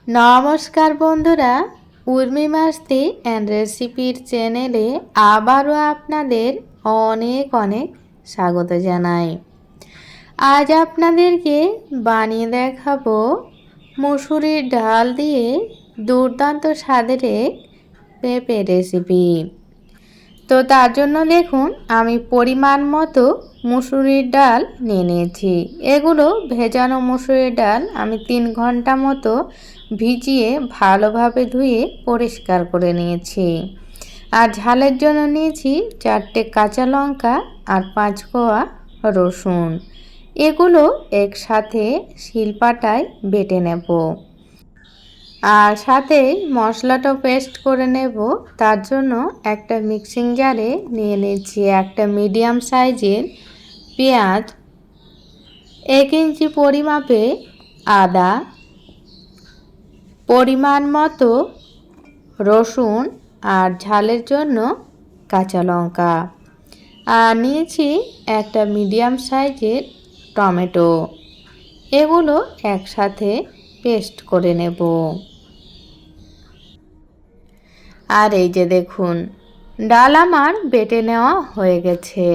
নমস্কার বন্ধুরা, উর্মি মাস্তি অ্যান্ড রেসিপির চ্যানেলে আবারও আপনাদের অনেক অনেক স্বাগত জানাই। আজ আপনাদেরকে বানিয়ে দেখাবো মুসুরির ডাল দিয়ে দুর্দান্ত স্বাদের এক পেঁপে রেসিপি। তো তার জন্য দেখুন আমি পরিমাণ মতো মুসুরির ডাল নিয়ে নিয়েছি। এগুলো ভেজানো মুসুরির ডাল আমি 3 ঘন্টা মতো ভিজিয়ে ভালোভাবে ধুয়ে পরিষ্কার করে নিয়েছি। আর ঝালের জন্য নিয়েছি 4টে কাঁচা লঙ্কা আর 5 কোয়া রসুন। এগুলো একসাথে শিলপাটায় বেটে নেব। আর সাথে মশলাটা পেস্ট করে নেব। তার জন্য একটা মিক্সিং জারে নিয়ে নিচ্ছি একটা মিডিয়াম সাইজের পেঁয়াজ, 1 ইঞ্চি পরিমাপে আদা, পরিমাণ মতো রসুন আর ঝালের জন্য কাঁচা লঙ্কা, আর নিয়েছি একটা মিডিয়াম সাইজের টমেটো। এগুলো একসাথে পেস্ট করে নেব। আর এই যে দেখুন ডাল আমার বেটে নেওয়া হয়ে গেছে।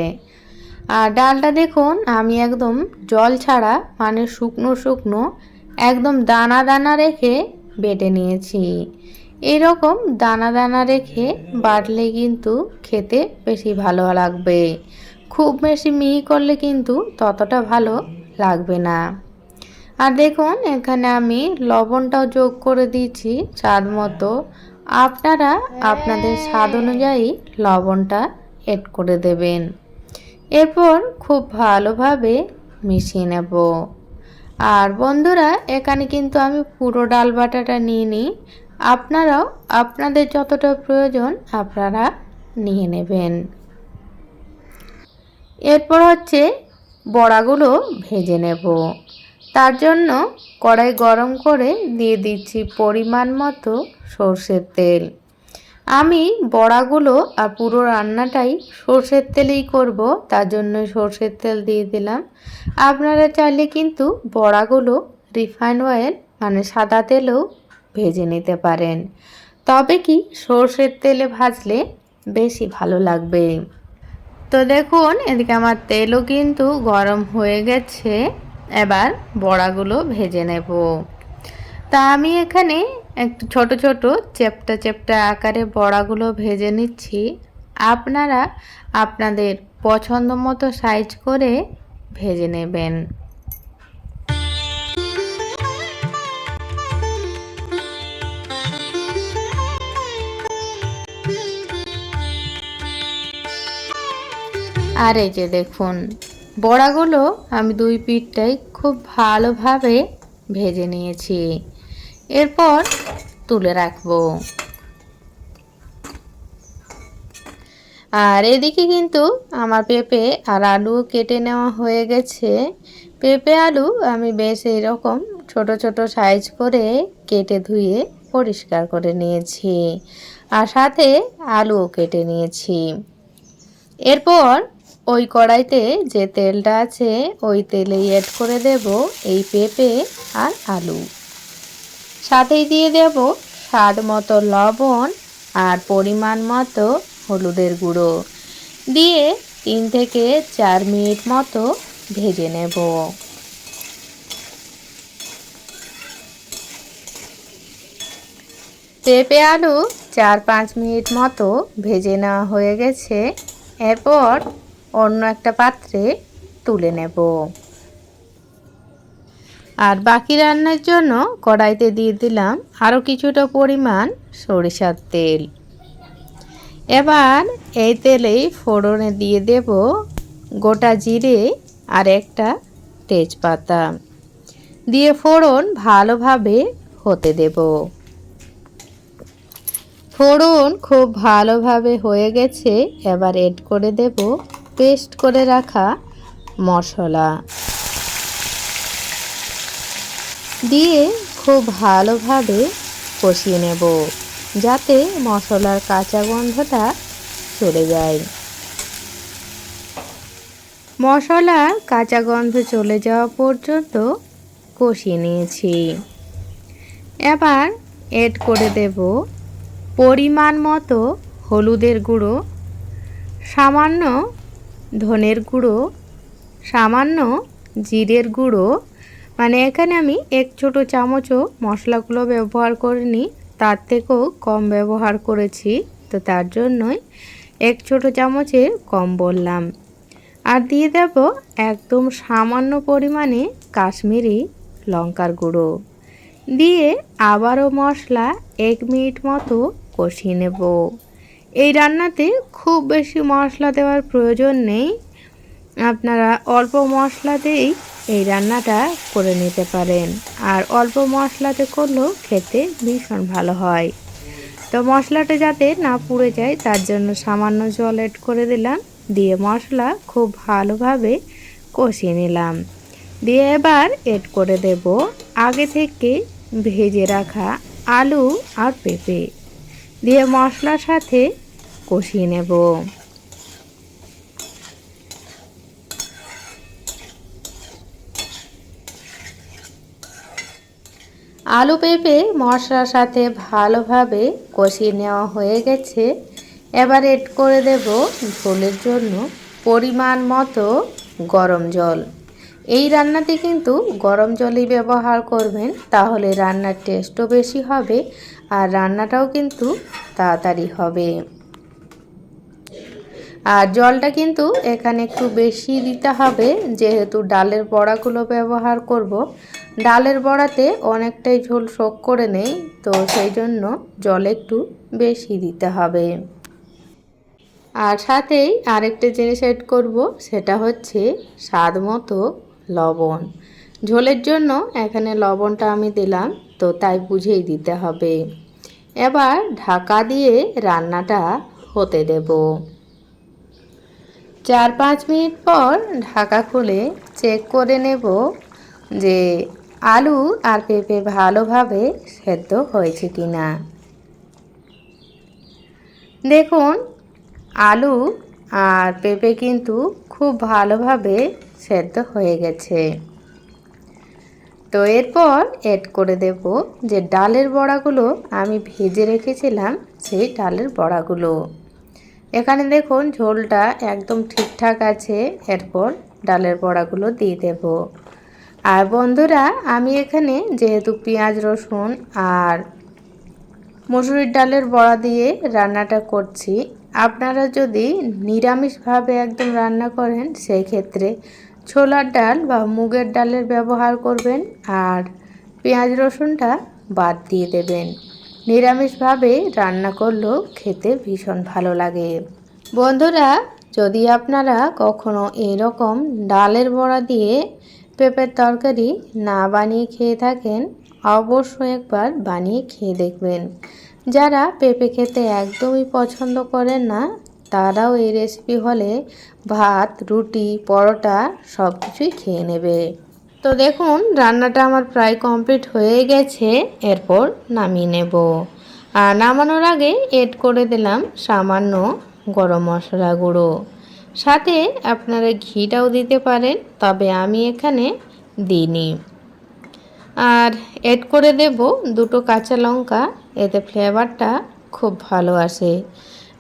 আর ডালটা দেখুন আমি একদম জল ছাড়া মানে শুকনো শুকনো একদম দানা দানা রেখে বেটে নিয়েছি। এরকম দানা দানা রেখে বাটলে কিন্তু খেতে বেশি ভালো লাগবে। খুব বেশি মিহি করলে কিন্তু ততটা ভালো লাগবে না। আর দেখুন এখানে আমি লবণটাও যোগ করে দিয়েছি স্বাদ মতো। আপনারা আপনাদের স্বাদ অনুযায়ী লবণটা এড করে দেবেন। এরপর খুব ভালোভাবে মিশিয়ে নেব। আর বন্ধুরা এখানে কিন্তু আমি পুরো ডাল বাটাটা নিইনি, আপনারাও আপনাদের যতটা প্রয়োজন আপনারা নিয়ে নেবেন। এরপর হচ্ছে বড়াগুলো ভেজে নেব। তার জন্য কড়াই গরম করে দিয়ে দিচ্ছি পরিমাণ মতো সরষের তেল। আমি বড়াগুলো আর পুরো রান্নাটাই সরষের তেলেই করব, তার জন্য সরষের তেল দিয়ে দিলাম। আপনারা চাইলে কিন্তু বড়াগুলো রিফাইন্ড অয়েল মানে সাদা তেলেও ভেজে নিতে পারেন, তবে কি সরষের তেলে ভাজলে বেশি ভালো লাগবে। তো দেখুন এদিকে আমার তেলও কিন্তু গরম হয়ে গেছে। এবার বড়াগুলো ভেজে নেব। তা আমি এখানে একটু ছোট ছোট চেপটা চেপটা আকারে বড়াগুলো ভেজে নিচ্ছি। আপনারা আপনাদের পছন্দ মতো সাইজ করে ভেজে নেবেন। আর এই যে দেখুন বড়াগুলো আমি 2 পিঠটাই খুব ভালোভাবে ভেজে নিয়েছি। এরপর তুলে রাখবো। আর এদিকে কিন্তু আমার পেঁপে আর আলু কেটে নেওয়া হয়ে গেছে। পেঁপে আলু আমি বেশ এরকম ছোট ছোট সাইজ করে কেটে ধুয়ে পরিষ্কার করে নিয়েছি, আর সাথে আলুও কেটে নিয়েছি। এরপর ওই কড়াইতে যে তেলটা আছে ওই তেলেই অ্যাড করে দেব এই পেঁপে আর আলু। সাথেই দিয়ে দেব স্বাদ মতো লবণ আর পরিমাণ মতো হলুদের গুঁড়ো দিয়ে 3 থেকে 4 মিনিট মতো ভেজে নেব। পেঁপে আলু 4-5 মিনিট মতো ভেজে নেওয়া হয়ে গেছে। এরপর অন্য একটা পাত্রে তুলে নেব। আর বাকি রান্নার জন্য কড়াইতে দিয়ে দিলাম আরও কিছুটা পরিমাণ সরিষার তেল। এবার এই তেলেই ফোড়নে দিয়ে দেব গোটা জিরে আর একটা তেজপাতা দিয়ে ফোড়ন ভালোভাবে হতে দেব। ফোড়ন খুব ভালোভাবে হয়ে গেছে। এবার এড করে দেব পেস্ট করে রাখা মশলা দিয়ে খুব ভালোভাবে কষিয়ে নেব যাতে মশলার কাঁচা গন্ধটা চলে যায়। মশলার কাঁচা গন্ধ চলে যাওয়া পর্যন্ত কষিয়ে নিয়েছি। এবার এড করে দেব পরিমাণ মতো হলুদের গুঁড়ো, সামান্য ধনের গুঁড়ো, সামান্য জিরের গুঁড়ো, মানে এখানে আমি 1 ছোট চামচও মশলাগুলো ব্যবহার করিনি, তার থেকেও কম ব্যবহার করেছি, তো তার জন্যই 1 ছোট চামচের কম বললাম। আর দিয়ে দেব একদম সামান্য পরিমাণে কাশ্মীরি লঙ্কার গুঁড়ো, দিয়ে আবারও মশলা 1 মিনিট মতো কষিয়ে নেব। এই রান্নাতে খুব বেশি মশলা দেওয়ার প্রয়োজন নেই, আপনারা অল্প মশলাতেই এই রান্নাটা করে নিতে পারেন, আর অল্প মশলাতে করলেও খেতে ভীষণ ভালো হয়। তো মশলাটা যাতে না পুড়ে যায় তার জন্য সামান্য জল এড করে দিলাম, দিয়ে মশলা খুব ভালোভাবে কষিয়ে নিলাম। দিয়ে এবার এড করে দেব আগে থেকে ভেজে রাখা আলু আর পেঁপে, দিয়ে মশলার সাথে কষিয়ে নেব। আলু পেঁপে মশলার সাথে ভালোভাবে কষিয়ে নেওয়া হয়ে গেছে। এবার এড করে দেব ঝোলের জন্য পরিমাণ মতো গরম জল। এই রান্নাতে কিন্তু গরম জলই ব্যবহার করবেন, তাহলে রান্নার টেস্টও বেশি হবে আর রান্নাটাও কিন্তু তাড়াতাড়ি হবে। আর জলটা কিন্তু এখানে একটু বেশি দিতে হবে, যেহেতু ডালের বড়াগুলো ব্যবহার করব। ডালের বড়াতে অনেকটাই ঝোল শোক করে নেই, তো সেই জন্য জল একটু বেশি দিতে হবে। আর সাথেই আরেকটা জিনিস এড করব, সেটা হচ্ছে স্বাদ মতো লবণ। ঝোলের জন্য এখানে লবণটা আমি দিলাম, তো তাই বুঝেই দিতে হবে। এবার ঢাকা দিয়ে রান্নাটা হতে দেব। 4-5 মিনিট পর ঢাকা খুলে চেক করে নেব যে আলু আর পেঁপে ভালোভাবে সেদ্ধ হয়েছে কিনা। দেখুন আলু আর পেঁপে কিন্তু খুব ভালোভাবে সেদ্ধ হয়ে গেছে। তো এরপর এড করে দেব যে ডালের বড়াগুলো আমি ভেজে রেখেছিলাম, সেই ডালের বড়াগুলো। এখানে দেখুন ঝোলটা একদম ঠিকঠাক আছে। এরপর ডালের বড়াগুলো দিয়ে দেব। আর বন্ধুরা, আমি এখানে যেহেতু পেঁয়াজ রসুন আর মসুরির ডালের বড়া দিয়ে রান্নাটা করছি, আপনারা যদি নিরামিষভাবে একদম রান্না করেন সেই ক্ষেত্রে ছোলার ডাল বা মুগের ডালের ব্যবহার করবেন আর পেঁয়াজ রসুনটা বাদ দিয়ে দেবেন। নিরামিষভাবে রান্না করলেও খেতে ভীষণ ভালো লাগে। বন্ধুরা, যদি আপনারা কখনো এরকম ডালের বড়া দিয়ে পেঁপের তরকারি না বানিয়ে খেয়ে থাকেন, অবশ্যই একবার বানিয়ে খেয়ে দেখবেন। যারা পেঁপে খেতে একদমই পছন্দ করেন না, তারাও এই রেসিপি হলে ভাত, রুটি, পরোটা সব কিছুই খেয়ে নেবে। তো দেখুন রান্নাটা আমার প্রায় কমপ্লিট হয়ে গেছে। এরপর নামিয়ে নেব। আর নামানোর আগে এড করে দিলাম সামান্য গরম মশলা গুঁড়ো, সাথে আপনারা ঘিটাও দিতে পারেন, তবে আমি এখানে দিইনি। আর এড করে দেব 2টো কাঁচা লঙ্কা, এতে ফ্লেভারটা খুব ভালো আসে।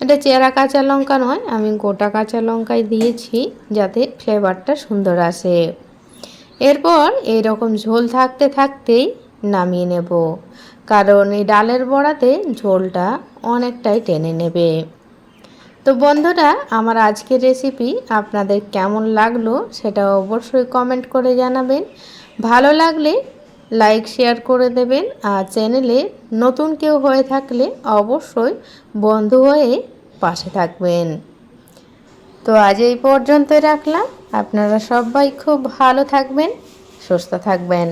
এটা চেরা কাঁচা লঙ্কা নয়, আমি গোটা কাঁচা লঙ্কাই দিয়েছি যাতে ফ্লেভারটা সুন্দর আসে। এরপর এইরকম ঝোল থাকতে থাকতেই নামিয়ে নেব, কারণ এই ডালের বড়াতে ঝোলটা অনেকটাই টেনে নেবে। তো বন্ধুরা, আমার আজকের রেসিপি আপনাদের কেমন লাগলো সেটা অবশ্যই কমেন্ট করে জানাবেন। ভালো লাগলে লাইক শেয়ার করে দেবেন, আর চ্যানেলে নতুন কেউ হয়ে থাকলে অবশ্যই বন্ধু হয়ে পাশে থাকবেন। তো আজ এই পর্যন্তই রাখলাম। আপনারা সবাই খুব ভালো থাকবেন, সুস্থ থাকবেন।